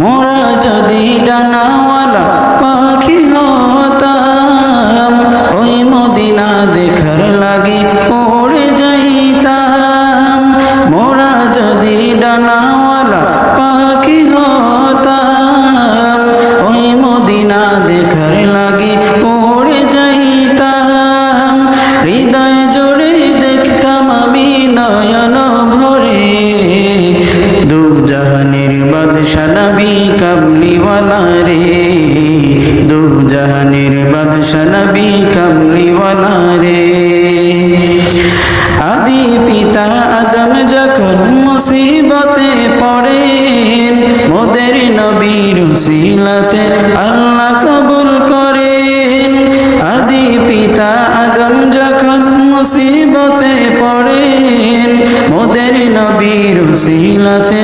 মোরা যদি ডানাওয়ালা পাখি হতাম, ওই মদিনা দেখার লাগে উড়ে যাইতাম। মোরা যদি ডানাওয়ালা পাখি হতাম, ওই মদিনা দেখার লাগে উড়ে যাইতাম। হৃদয় জোড়ে দেখতাম আমি নয়ন ভরে, দু জাহানের বাদশা নবী কামলিওয়ালা রে, দু জাহানের বাদশা নবী কামলিওয়ালা রে। আদি পিতা আদম যখন মুসিবতে পড়েন, মোদের নবীর উসিলাতে আল্লাহ কবুল করেন। আদি পিতা আদম যখন মুসিবতে পড়েন, মোদের নবীর উসিলাতে